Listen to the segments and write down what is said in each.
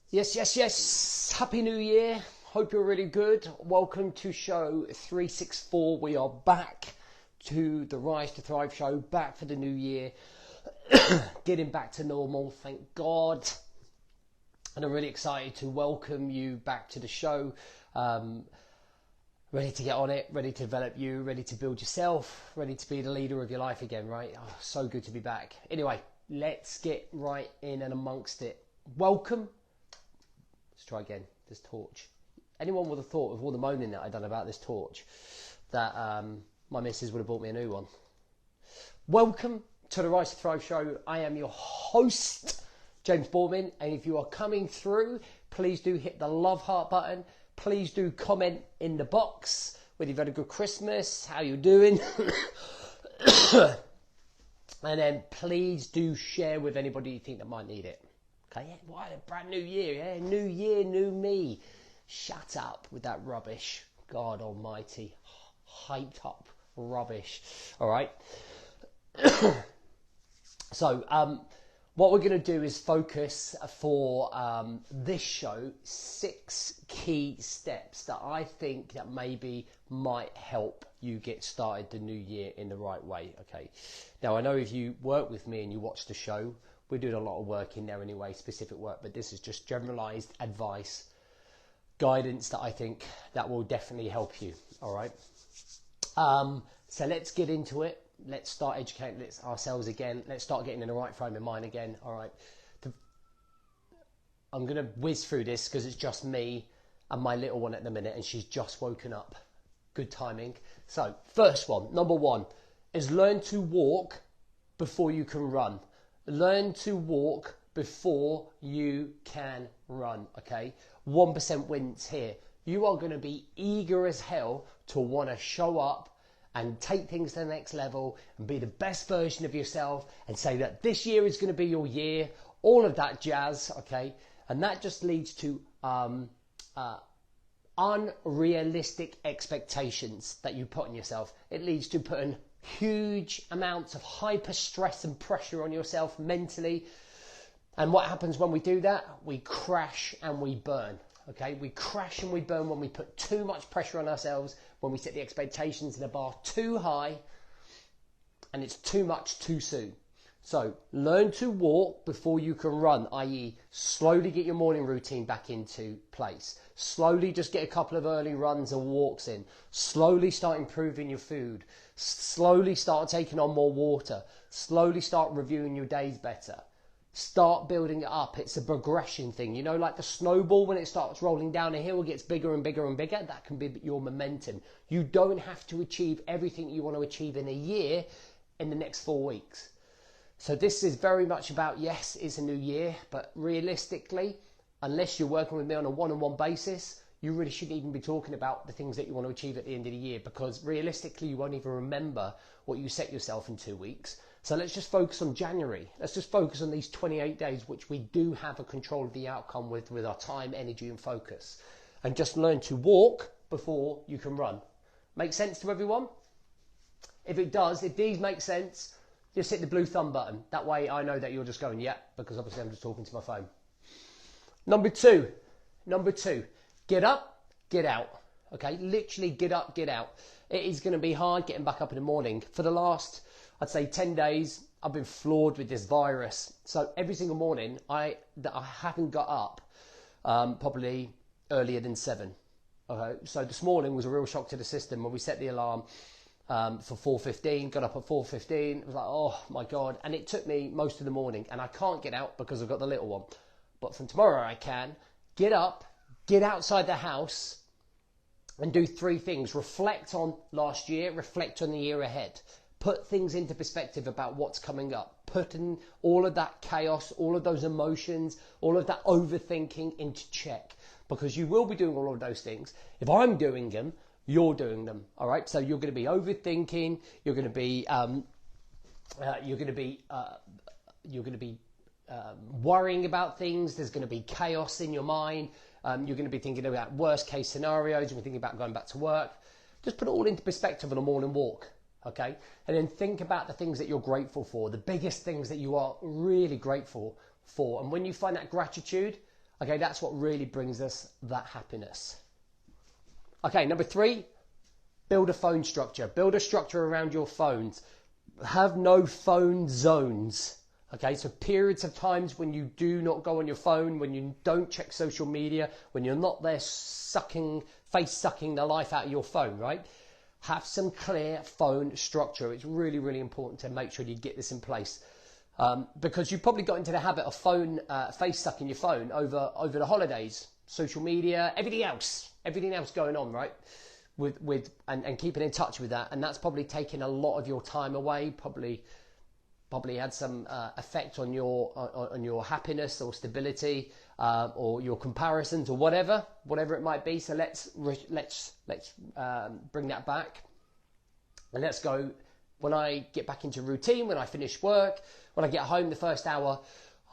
Yes, yes, yes. Happy New Year. Hope you're really good. Welcome to show 364. We are back to the Rise to Thrive show, back for the new year, getting back to normal, thank God. And I'm really excited to welcome you back to the show. Ready to get on it, ready to develop you, ready to build yourself, ready to be the leader of your life again, right? Oh, so good to be back. Anyway, let's get right in and amongst it. Welcome. Let's try again, this torch. Anyone would have thought, with all the moaning that I've done about this torch, that my missus would have bought me a new one. Welcome to the Rise to Thrive show. I am your host, James Boardman, and if you are coming through, please do hit the love heart button. Please do comment in the box whether you've had a good Christmas, how you're doing. And then please do share with anybody you think that might need it. Okay, yeah, what a brand new year, yeah, new year, new me. Shut up with that rubbish. God almighty, hyped up rubbish. All right. So, what we're going to do is focus for this show 6 key steps that I think that maybe might help you get started the new year in the right way. Okay. Now, I know if you work with me and you watch the show, we're doing a lot of work in there anyway, specific work, but this is just generalized advice, guidance that I think that will definitely help you. All right. So let's get into it. Let's start educating ourselves again. Let's start getting in the right frame of mind again. All right. I'm going to whiz through this because it's just me and my little one at the minute, and she's just woken up. Good timing. So first one, number 1, is learn to walk before you can run. Learn to walk before you can run, okay? 1% wins here. You are going to be eager as hell to want to show up and take things to the next level and be the best version of yourself and say that this year is going to be your year, all of that jazz, okay? And that just leads to unrealistic expectations that you put on yourself. It leads to putting huge amounts of hyper stress and pressure on yourself mentally. And what happens when we do that? We crash and we burn. Okay, we crash and we burn when we put too much pressure on ourselves, when we set the expectations in the bar too high, and it's too much too soon. So learn to walk before you can run, i.e. slowly get your morning routine back into place. Slowly just get a couple of early runs and walks in. Slowly start improving your food. Slowly start taking on more water. Slowly start reviewing your days better. Start building it up. It's a progression thing. You know, like the snowball, when it starts rolling down a hill, it gets bigger and bigger and bigger. That can be your momentum. You don't have to achieve everything you want to achieve in a year in the next 4 weeks. So this is very much about, yes, it's a new year, but realistically, unless you're working with me on a one-on-one basis, you really shouldn't even be talking about the things that you want to achieve at the end of the year, because realistically, you won't even remember what you set yourself in 2 weeks. So let's just focus on January. Let's just focus on these 28 days, which we do have a control of the outcome with our time, energy and focus. And just learn to walk before you can run. Make sense to everyone? If it does, if these make sense, just hit the blue thumb button. That way I know that you're just going, yeah, because obviously I'm just talking to my phone. Number two, get up, get out. Okay, literally get up, get out. It is going to be hard getting back up in the morning. For the last, I'd say 10 days, I've been floored with this virus. So every single morning, I haven't got up probably earlier than 7. Okay, so this morning was a real shock to the system when we set the alarm for 4:15, got up at 4:15. It was like, oh my God. And it took me most of the morning, and I can't get out because I've got the little one. But from tomorrow I can get up, get outside the house and do 3 things. Reflect on last year, reflect on the year ahead. Put things into perspective about what's coming up. Put in all of that chaos, all of those emotions, all of that overthinking into check, because you will be doing all of those things. If I'm doing them, you're doing them. All right. So you're going to be overthinking. You're going to be worrying about things. There's going to be chaos in your mind. You're going to be thinking about worst case scenarios. You're thinking about going back to work. Just put it all into perspective on a morning walk. Okay. And then think about the things that you're grateful for, the biggest things that you are really grateful for. And when you find that gratitude, Okay, that's what really brings us that happiness. Okay, number 3, build a phone structure. Build a structure around your phones. Have no phone zones. Okay, so periods of times when you do not go on your phone, when you don't check social media, when you're not there face sucking the life out of your phone, right? Have some clear phone structure. It's really, really important to make sure you get this in place. Because you probably got into the habit of face sucking your phone over the holidays, social media, everything else going on, right? And keeping in touch with that, and that's probably taken a lot of your time away. Probably had some effect on your happiness or stability, or your comparisons or whatever it might be. So let's bring that back, and let's go. When I get back into routine, when I finish work, when I get home, the first hour,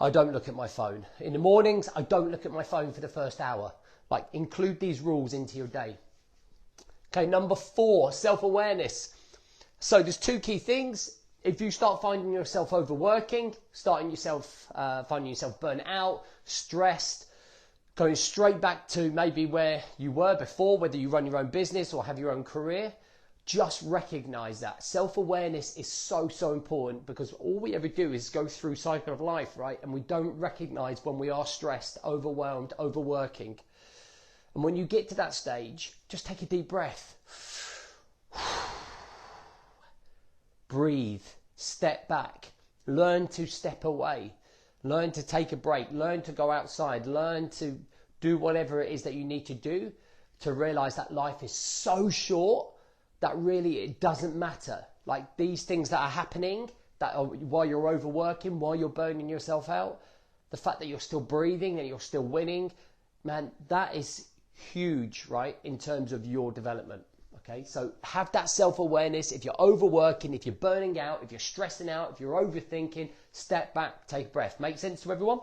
I don't look at my phone. In the mornings, I don't look at my phone for the first hour. Like, include these rules into your day. Okay, number 4, self-awareness. So there's 2 key things. If you start finding yourself overworking, finding yourself burnt out, stressed, going straight back to maybe where you were before, whether you run your own business or have your own career, just recognize that. Self-awareness is so, so important, because all we ever do is go through cycle of life, right? And we don't recognize when we are stressed, overwhelmed, overworking. And when you get to that stage, just take a deep breath. Breathe, step back, learn to step away, learn to take a break, learn to go outside, learn to do whatever it is that you need to do to realize that life is so short that really it doesn't matter. Like, these things that are happening, while you're overworking, while you're burning yourself out, the fact that you're still breathing and you're still winning, man, that is huge, right, in terms of your development. Okay, so have that self-awareness. If you're overworking, if you're burning out, if you're stressing out, if you're overthinking, step back, take a breath. Make sense to everyone?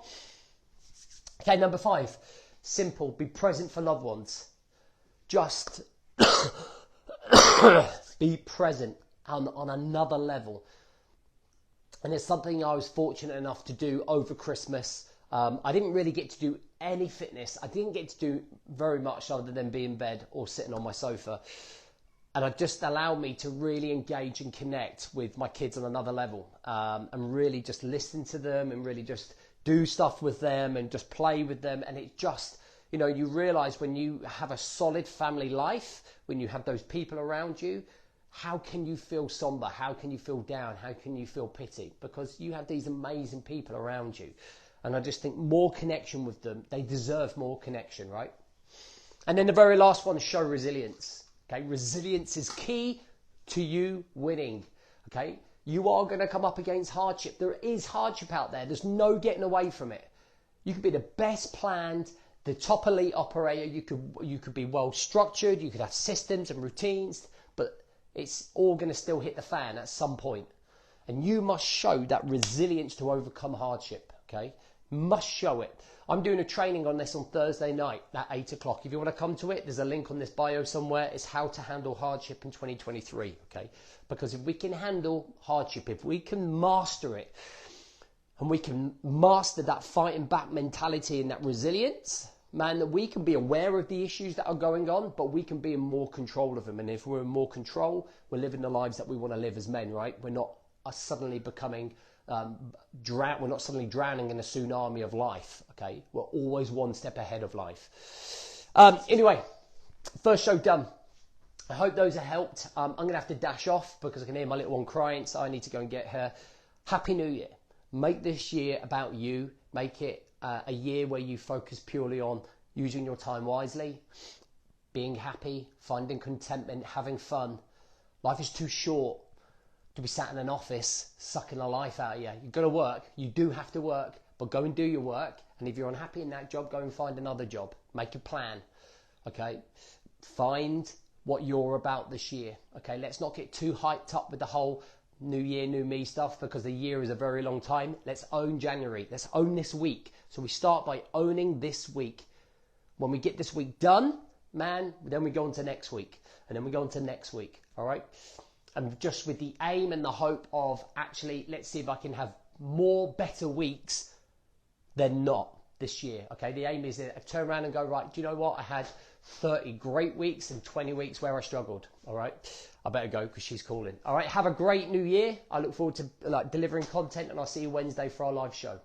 Okay, number 5, simple, be present for loved ones. Just be present on another level. And it's something I was fortunate enough to do over Christmas. I didn't really get to do any fitness. I didn't get to do very much other than be in bed or sitting on my sofa. And it just allowed me to really engage and connect with my kids on another level, and really just listen to them and really just do stuff with them and just play with them. And it just, you realize when you have a solid family life, when you have those people around you, how can you feel somber? How can you feel down? How can you feel pity? Because you have these amazing people around you. And I just think more connection with them. They deserve more connection, right? And then the very last one, show resilience. Okay, resilience is key to you winning. Okay, you are going to come up against hardship. There is hardship out there. There's no getting away from it. You could be the best planned, the top elite operator. You could be well structured. You could have systems and routines, but it's all going to still hit the fan at some point. And you must show that resilience to overcome hardship. Okay, must show it. I'm doing a training on this on Thursday night at 8 o'clock. If you want to come to it, there's a link on this bio somewhere. It's how to handle hardship in 2023, okay? Because if we can handle hardship, if we can master it, and we can master that fighting back mentality and that resilience, man, that we can be aware of the issues that are going on, but we can be in more control of them. And if we're in more control, we're living the lives that we want to live as men, right? We're not suddenly becoming... we're not suddenly drowning in a tsunami of life, okay? We're always one step ahead of life. Anyway, first show done. I hope those have helped. I'm going to have to dash off because I can hear my little one crying, so I need to go and get her. Happy New Year. Make this year about you. Make it a year where you focus purely on using your time wisely, being happy, finding contentment, having fun. Life is too short to be sat in an office sucking the life out of you. You've got to work. You do have to work, but go and do your work. And if you're unhappy in that job, go and find another job. Make a plan, okay? Find what you're about this year, okay? Let's not get too hyped up with the whole new year, new me stuff, because the year is a very long time. Let's own January. Let's own this week. So we start by owning this week. When we get this week done, man, then we go on to next week. And then we go on to next week, all right? And just with the aim and the hope of actually, let's see if I can have more better weeks than not. this year. Okay, the aim is to turn around and go, right, do you know what? I had 30 great weeks and 20 weeks where I struggled. All right, I better go because she's calling. All right, have a great new year. I look forward to delivering content, and I'll see you Wednesday for our live show.